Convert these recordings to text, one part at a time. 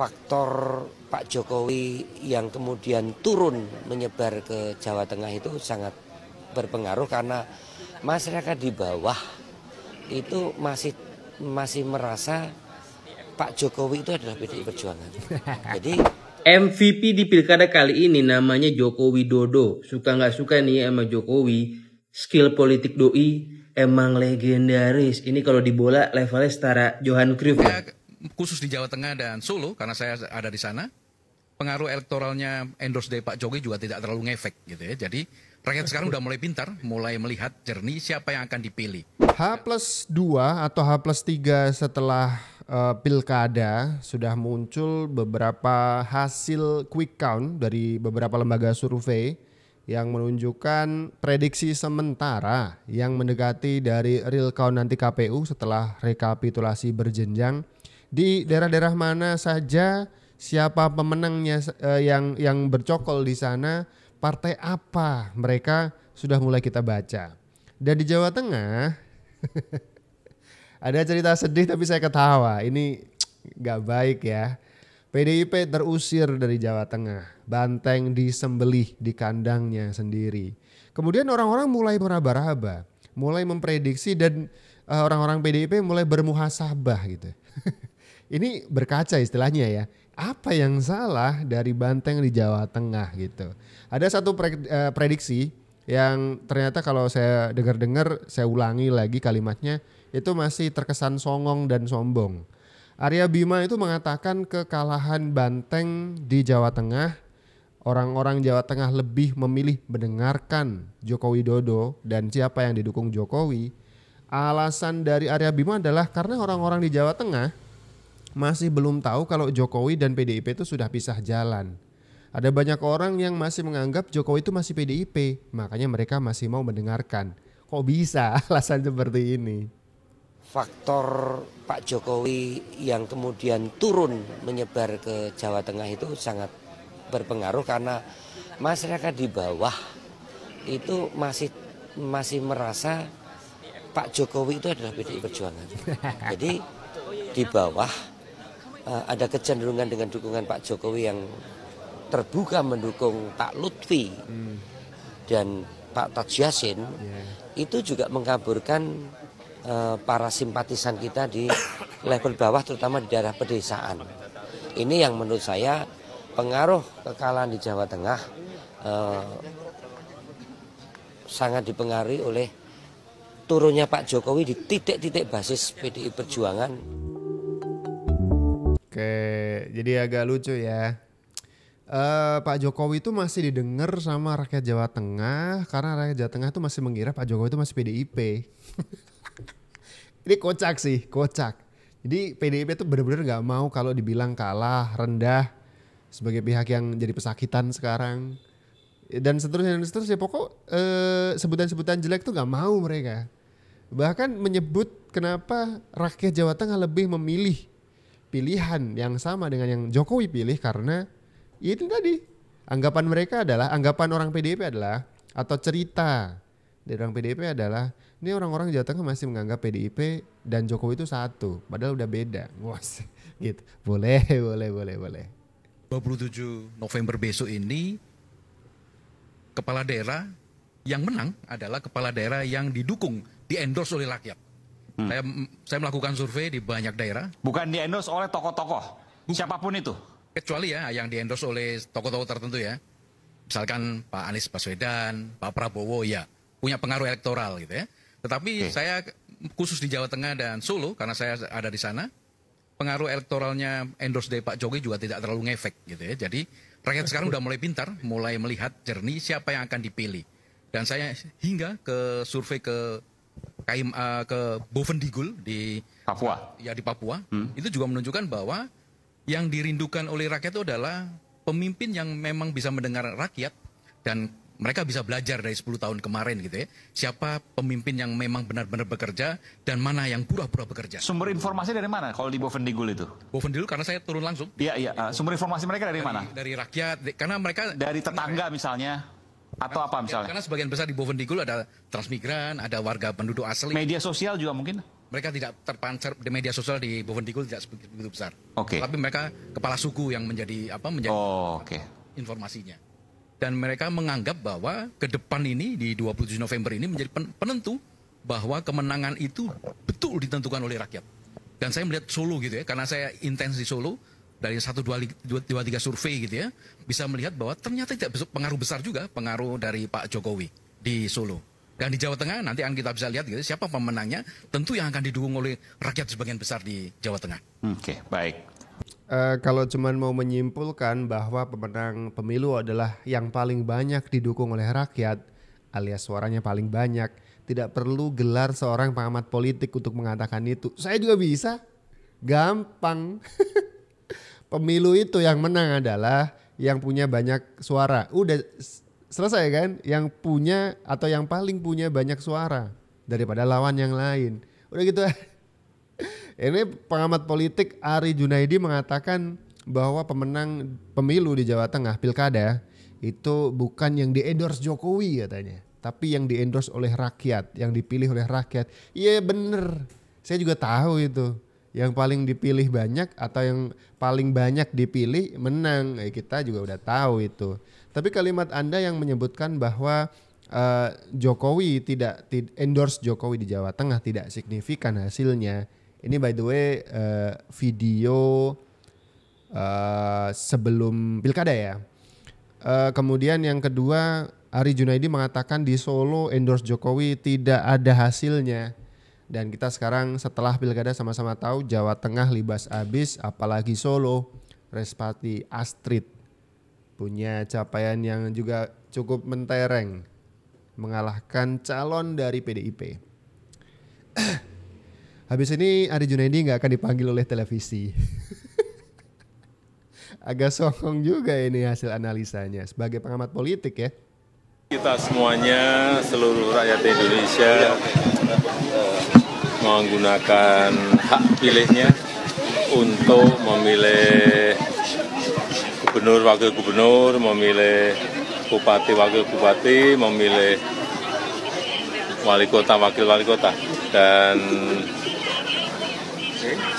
faktor Pak Jokowi yang kemudian turun menyebar ke Jawa Tengah itu sangat berpengaruh karena masyarakat di bawah itu masih merasa Pak Jokowi itu adalah PDI Perjuangan. Jadi MVP di pilkada kali ini namanya Joko Widodo. Suka nggak suka nih sama Jokowi, skill politik doi emang legendaris. Ini kalau di bola levelnya setara Johan Cruyff. Khusus di Jawa Tengah dan Solo, karena saya ada di sana, pengaruh elektoralnya endorse dari Pak Jokowi juga tidak terlalu ngefek gitu ya. Jadi rakyat sekarang udah mulai pintar, mulai melihat jernih siapa yang akan dipilih. H+2 atau H+3 setelah pilkada sudah muncul beberapa hasil quick count dari beberapa lembaga survei yang menunjukkan prediksi sementara yang mendekati dari real count nanti KPU setelah rekapitulasi berjenjang. Di daerah-daerah mana saja, siapa pemenangnya yang bercokol di sana, partai apa mereka sudah mulai kita baca. Dan di Jawa Tengah ada cerita sedih tapi saya ketawa. Ini gak baik ya. PDIP terusir dari Jawa Tengah. Banteng disembelih di kandangnya sendiri. Kemudian orang-orang mulai meraba-raba, mulai memprediksi dan orang-orang PDIP mulai bermuhasabah gitu. Ini berkaca istilahnya ya. Apa yang salah dari Banteng di Jawa Tengah gitu. Ada satu prediksi yang ternyata kalau saya dengar-dengar, saya ulangi lagi kalimatnya, itu masih terkesan songong dan sombong. Arya Bima itu mengatakan kekalahan Banteng di Jawa Tengah, orang-orang Jawa Tengah lebih memilih mendengarkan Joko Widodo dan siapa yang didukung Jokowi. Alasan dari Arya Bima adalah karena orang-orang di Jawa Tengah masih belum tahu kalau Jokowi dan PDIP itu sudah pisah jalan. Ada banyak orang yang masih menganggap Jokowi itu masih PDIP, makanya mereka masih mau mendengarkan. Kok bisa alasan seperti ini? faktor Pak Jokowi yang kemudian turun menyebar ke Jawa Tengah itu sangat berpengaruh karena masyarakat di bawah itu masih merasa Pak Jokowi itu adalah PDI Perjuangan. Jadi di bawah ada kecenderungan dengan dukungan Pak Jokowi yang terbuka mendukung Pak Lutfi dan Pak Taj Yassin, itu juga mengkaburkan para simpatisan kita di level bawah, terutama di daerah pedesaan. Ini yang menurut saya pengaruh kekalahan di Jawa Tengah sangat dipengaruhi oleh turunnya Pak Jokowi di titik-titik basis PDI Perjuangan. Oke, jadi agak lucu ya. Pak Jokowi itu masih didengar sama rakyat Jawa Tengah karena rakyat Jawa Tengah itu masih mengira Pak Jokowi itu masih PDIP. Ini kocak sih, kocak. Jadi PDIP itu benar-benar nggak mau kalau dibilang kalah, rendah sebagai pihak yang jadi pesakitan sekarang dan seterusnya. Pokok sebutan-sebutan jelek tuh nggak mau mereka. Bahkan menyebut kenapa rakyat Jawa Tengah lebih memilih pilihan yang sama dengan yang Jokowi pilih karena itu tadi anggapan mereka adalah, anggapan orang PDIP adalah, atau cerita dari orang PDIP adalah, ini orang-orang Jawa Tengah masih menganggap PDIP dan Jokowi itu satu, padahal udah beda. Wah, gitu. Boleh. 27 November besok ini kepala daerah yang menang adalah kepala daerah yang didukung, di-endorse oleh rakyat. Saya melakukan survei di banyak daerah. Bukan di-endorse oleh tokoh-tokoh, siapapun itu. Kecuali ya yang di-endorse oleh tokoh-tokoh tertentu ya. Misalkan Pak Anies Baswedan, Pak Prabowo ya punya pengaruh elektoral gitu ya. Tetapi saya khusus di Jawa Tengah dan Solo, karena saya ada di sana, pengaruh elektoralnya endorse dari Pak Jokowi juga tidak terlalu ngefek gitu ya. Jadi rakyat sekarang udah mulai pintar, mulai melihat jernih siapa yang akan dipilih. Dan saya hingga ke survei ke Bovendigul di Papua. Ya di Papua, itu juga menunjukkan bahwa yang dirindukan oleh rakyat itu adalah pemimpin yang memang bisa mendengar rakyat dan mereka bisa belajar dari 10 tahun kemarin gitu ya. Siapa pemimpin yang memang benar-benar bekerja dan mana yang pura-pura bekerja. Sumber informasi dari mana kalau di Bovendigul itu? Bovendigul karena saya turun langsung. Iya. Sumber informasi mereka dari mana? Dari rakyat, karena mereka dari tetangga misalnya atau apa misalnya? Karena sebagian besar di Bovendigul ada transmigran, ada warga penduduk asli. Media sosial juga mungkin? Mereka tidak terpancar di media sosial di Bovendigul tidak begitu besar. Oke. Tapi mereka kepala suku yang menjadi Oke. informasinya. Dan mereka menganggap bahwa ke depan ini di 27 November ini menjadi penentu bahwa kemenangan itu betul ditentukan oleh rakyat. Dan saya melihat Solo gitu ya, karena saya intens di Solo dari 1, 2, 3 survei gitu ya, bisa melihat bahwa ternyata tidak pengaruh besar juga pengaruh dari Pak Jokowi di Solo. Dan di Jawa Tengah nanti akan kita bisa lihat gitu, siapa pemenangnya, tentu yang akan didukung oleh rakyat sebagian besar di Jawa Tengah. Oke, baik. Kalau cuman mau menyimpulkan bahwa pemenang pemilu adalah yang paling banyak didukung oleh rakyat, alias suaranya paling banyak, tidak perlu gelar seorang pengamat politik untuk mengatakan itu. Saya juga bisa, gampang. Pemilu itu yang menang adalah yang punya banyak suara. Udah selesai kan? Yang punya atau yang paling punya banyak suara daripada lawan yang lain. Udah gitu. Ini pengamat politik Ari Junaidi mengatakan bahwa pemenang pemilu di Jawa Tengah pilkada itu bukan yang di-endorse Jokowi katanya, tapi yang di-endorse oleh rakyat, yang dipilih oleh rakyat. Iya bener, saya juga tahu itu. Yang paling dipilih banyak atau yang paling banyak dipilih menang. Kita juga udah tahu itu. Tapi kalimat Anda yang menyebutkan bahwa Jokowi tidak endorse Jokowi di Jawa Tengah tidak signifikan hasilnya. Ini by the way video sebelum pilkada ya. Kemudian yang kedua, Ari Junaidi mengatakan di Solo endorse Jokowi tidak ada hasilnya. Dan kita sekarang setelah pilkada sama-sama tahu Jawa Tengah libas abis, apalagi Solo, Respati Astrid punya capaian yang juga cukup mentereng, mengalahkan calon dari PDIP. Habis ini Ari Junaidi nggak akan dipanggil oleh televisi. Agak songong juga ini hasil analisanya sebagai pengamat politik ya. Kita semuanya, seluruh rakyat Indonesia menggunakan hak pilihnya untuk memilih gubernur, wakil gubernur, memilih bupati, wakil bupati, memilih wali kota, wakil wali kota. Dan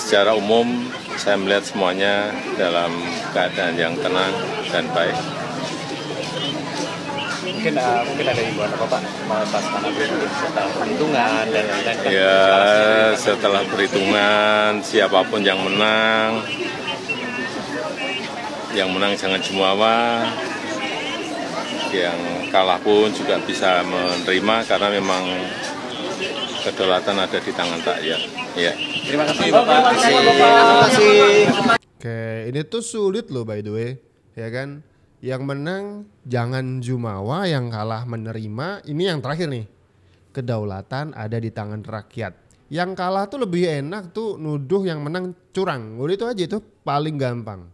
secara umum saya melihat semuanya dalam keadaan yang tenang dan baik. Mungkin ada himbauan apa Pak pas setelah perhitungan dan lain-lain? Ya setelah perhitungan siapapun yang menang jangan jumawa, yang kalah pun juga bisa menerima karena memang kedaulatan ada di tangan rakyat. Ya. Terima kasih Bapak. Terima kasih. Oke, ini tuh sulit loh by the way, ya kan? Yang menang jangan jumawa, yang kalah menerima. Ini yang terakhir nih. Kedaulatan ada di tangan rakyat. Yang kalah tuh lebih enak tuh nuduh yang menang curang. Udah itu aja, itu paling gampang.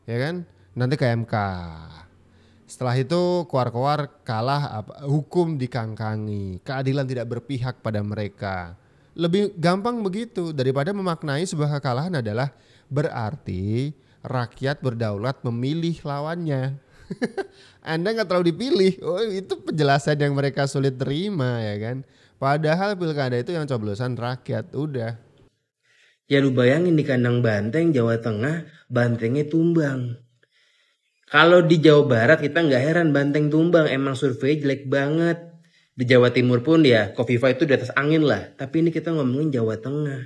Ya kan? Nanti ke MK. Setelah itu keluar-keluar kalah, hukum dikangkangi. Keadilan tidak berpihak pada mereka. Lebih gampang begitu daripada memaknai sebuah kekalahan adalah berarti rakyat berdaulat memilih lawannya. Anda nggak terlalu dipilih. Oh, itu penjelasan yang mereka sulit terima ya kan. Padahal pilkada itu yang coblosan rakyat. Udah. Ya lu bayangin di kandang banteng Jawa Tengah, bantengnya tumbang. Kalau di Jawa Barat kita nggak heran banteng tumbang, emang survei jelek banget. Di Jawa Timur pun ya Kofifa itu di atas angin lah. Tapi ini kita ngomongin Jawa Tengah.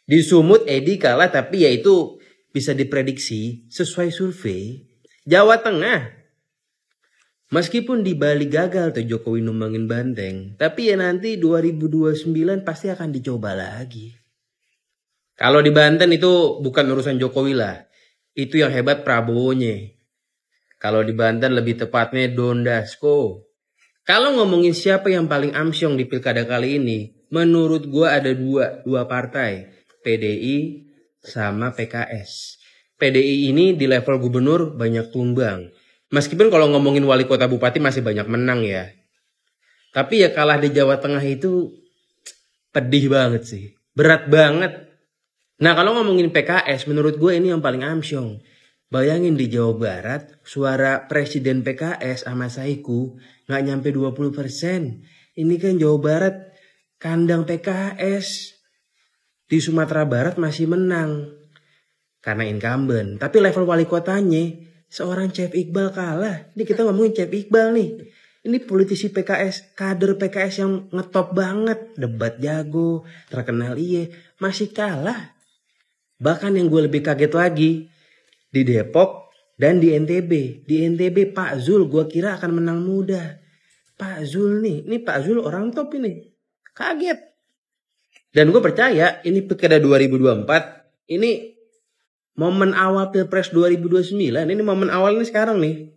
Di Sumut Edi kalah tapi ya itu bisa diprediksi sesuai survei. Jawa Tengah. Meskipun di Bali gagal tuh Jokowi numbangin banteng. Tapi ya nanti 2029 pasti akan dicoba lagi. Kalau di Banten itu bukan urusan Jokowi lah. Itu yang hebat Prabowo-nya. Kalau di Banten lebih tepatnya Dondasko. Kalau ngomongin siapa yang paling amsyong di pilkada kali ini. Menurut gua ada dua partai. PDI sama PKS. PDI ini di level gubernur banyak tumbang. Meskipun kalau ngomongin wali kota bupati masih banyak menang ya. Tapi ya kalah di Jawa Tengah itu pedih banget sih. Berat banget. Nah kalau ngomongin PKS menurut gue ini yang paling amsyong. Bayangin di Jawa Barat suara presiden PKS sama Saiku gak nyampe 20%. Ini kan Jawa Barat kandang PKS. di Sumatera Barat masih menang karena incumbent. Tapi level wali kotanya seorang Chef Iqbal kalah. Ini kita ngomongin Chef Iqbal nih. Ini politisi PKS, kader PKS yang ngetop banget. Debat jago, terkenal masih kalah. Bahkan yang gue lebih kaget lagi, di Depok dan di NTB. Di NTB Pak Zul gue kira akan menang mudah. Pak Zul nih, ini Pak Zul orang top ini. Kaget. Dan gue percaya ini Pilkada 2024, ini momen awal Pilpres 2029, ini momen awal ini sekarang nih.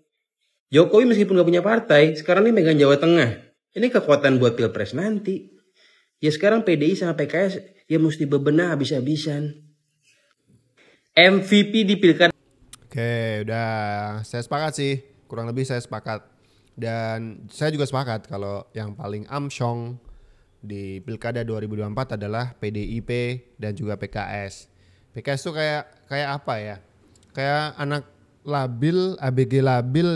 Jokowi meskipun gak punya partai, sekarang ini megang Jawa Tengah. Ini kekuatan buat Pilpres nanti. Ya sekarang PDI sama PKS ya mesti bebenah habis-habisan. MVP di Pilkada. Oke, udah saya sepakat sih. Kurang lebih saya sepakat. Dan saya juga sepakat kalau yang paling amsyong di Pilkada 2024 adalah PDIP dan juga PKS. PKS tuh kayak apa ya? Kayak anak labil, ABG labil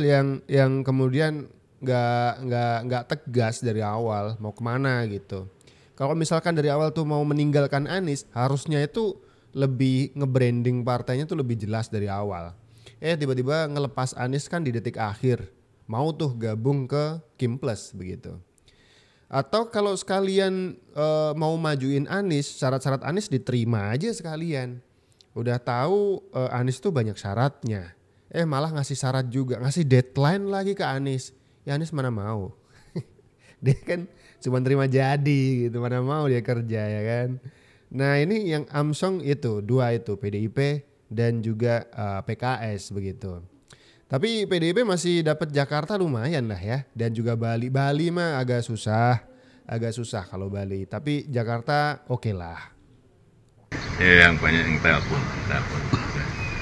yang kemudian nggak tegas dari awal mau kemana gitu. Kalau misalkan dari awal tuh mau meninggalkan Anies, harusnya itu lebih nge-branding partainya tuh lebih jelas dari awal. Tiba-tiba ngelepas Anies kan di detik akhir, mau tuh gabung ke Kim Plus begitu. Atau kalau sekalian mau majuin Anies, syarat-syarat Anies diterima aja sekalian. Udah tahu Anies tuh banyak syaratnya. Malah ngasih syarat juga, ngasih deadline lagi ke Anies. Ya Anies mana mau. Dia kan cuma terima jadi gitu, mana mau dia kerja ya kan. Nah ini yang amsong itu, dua itu PDIP dan juga PKS begitu. Tapi PDIP masih dapat Jakarta lumayan lah ya. Dan juga Bali. Bali mah agak susah kalau Bali. Tapi Jakarta oke lah. Ya, yang banyak yang telepon.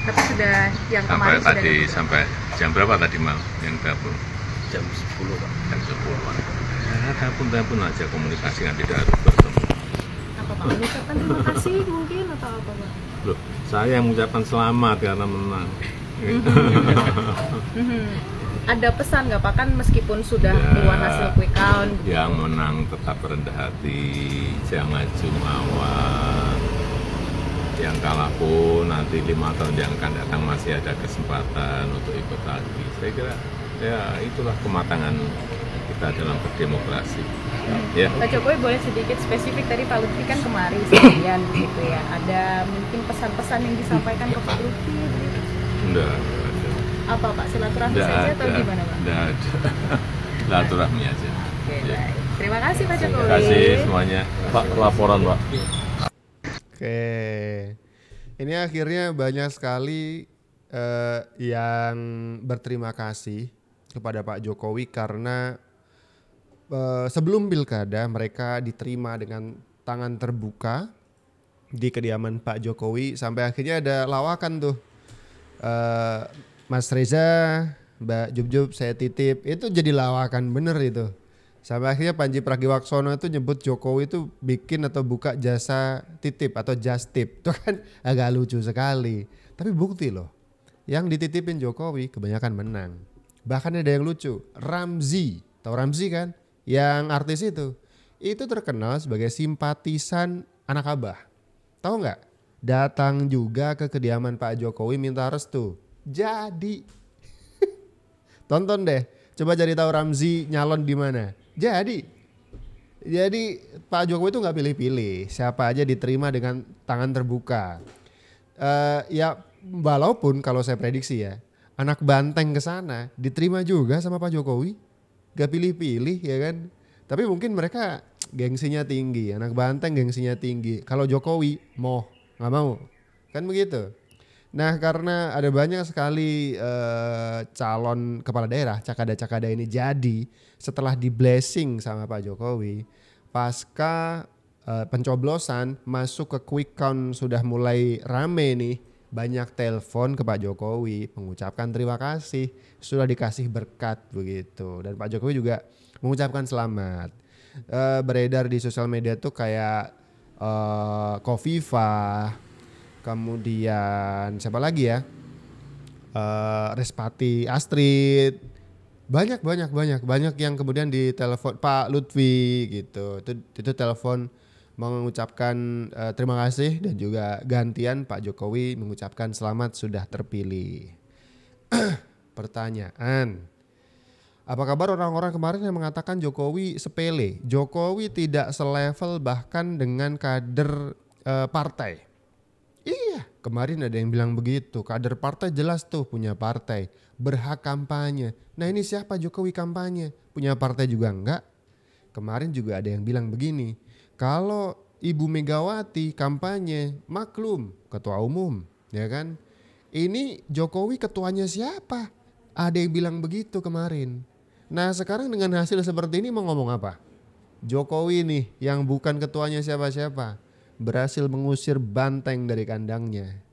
Tapi sudah yang kemarin sampai tadi sampai jam berapa tadi malam yang telepon? Jam 10 Pak. Jam 10 Pak. Ya, telepon aja, komunikasi kan tidak harus bertemu. Apa Pak? Mengucapkan terima kasih mungkin atau apa Pak? Loh, saya yang mengucapkan selamat karena menang. Ada pesan nggak Pak, kan meskipun sudah keluar hasil quick count? Yang menang tetap rendah hati, jangan jumawa. Yang kalah pun nanti 5 tahun yang akan datang masih ada kesempatan untuk ikut lagi. Saya kira ya itulah kematangan kita dalam berdemokrasi. Ya. Pak Jokowi boleh sedikit spesifik, tadi Pak Lutfi kan kemari sekalian gitu ya. Ada mungkin pesan-pesan yang disampaikan ke Pak Lutfi? Enggak ada. Apa Pak, silaturahmi saja atau gimana Pak? Enggak ada. Silaturahmi aja. Oke, baik. Terima kasih Pak Jokowi. Terima kasih semuanya. Pak, laporan Pak. Oke, ini akhirnya banyak sekali yang berterima kasih kepada Pak Jokowi karena sebelum pilkada mereka diterima dengan tangan terbuka di kediaman Pak Jokowi sampai akhirnya ada lawakan tuh. Mas Reza, Mbak Jub saya titip, itu jadi lawakan bener itu. Sampai akhirnya Panji Pragiwaksono itu nyebut Jokowi itu bikin atau buka jasa titip atau just tip. Itu kan agak lucu sekali. Tapi bukti loh, yang dititipin Jokowi kebanyakan menang. Bahkan ada yang lucu, Ramzi, tahu Ramzi kan? Yang artis itu terkenal sebagai simpatisan anak Abah. Tahu nggak? Datang juga ke kediaman Pak Jokowi minta restu. Jadi, tonton deh, coba cari tahu Ramzi nyalon di mana. Jadi Pak Jokowi itu nggak pilih-pilih, siapa aja diterima dengan tangan terbuka. Ya walaupun kalau saya prediksi ya, anak banteng ke sana diterima juga sama Pak Jokowi, nggak pilih-pilih ya kan. Tapi mungkin mereka gengsinya tinggi, anak banteng gengsinya tinggi. Kalau Jokowi nggak mau, kan begitu. Nah karena ada banyak sekali calon kepala daerah, cakada-cakada ini jadi setelah di blessing sama Pak Jokowi, pasca pencoblosan masuk ke quick count sudah mulai rame nih, banyak telepon ke Pak Jokowi mengucapkan terima kasih, sudah dikasih berkat begitu. Dan Pak Jokowi juga mengucapkan selamat. Beredar di sosial media tuh kayak Kofifa, kemudian siapa lagi ya, Respati Astrid, banyak yang kemudian ditelepon Pak Lutfi gitu, itu telepon mengucapkan terima kasih dan juga gantian Pak Jokowi mengucapkan selamat sudah terpilih. Pertanyaan, apa kabar orang-orang kemarin yang mengatakan Jokowi sepele? Jokowi tidak selevel bahkan dengan kader partai. Iya, kemarin ada yang bilang begitu. Kader partai jelas tuh punya partai, berhak kampanye. Nah ini siapa Jokowi kampanye? Punya partai juga enggak? Kemarin juga ada yang bilang begini, kalau Ibu Megawati kampanye maklum ketua umum, ya kan? Ini Jokowi ketuanya siapa? Ada yang bilang begitu kemarin. Nah sekarang dengan hasil seperti ini mau ngomong apa? Jokowi nih yang bukan ketuanya siapa-siapa berhasil mengusir banteng dari kandangnya.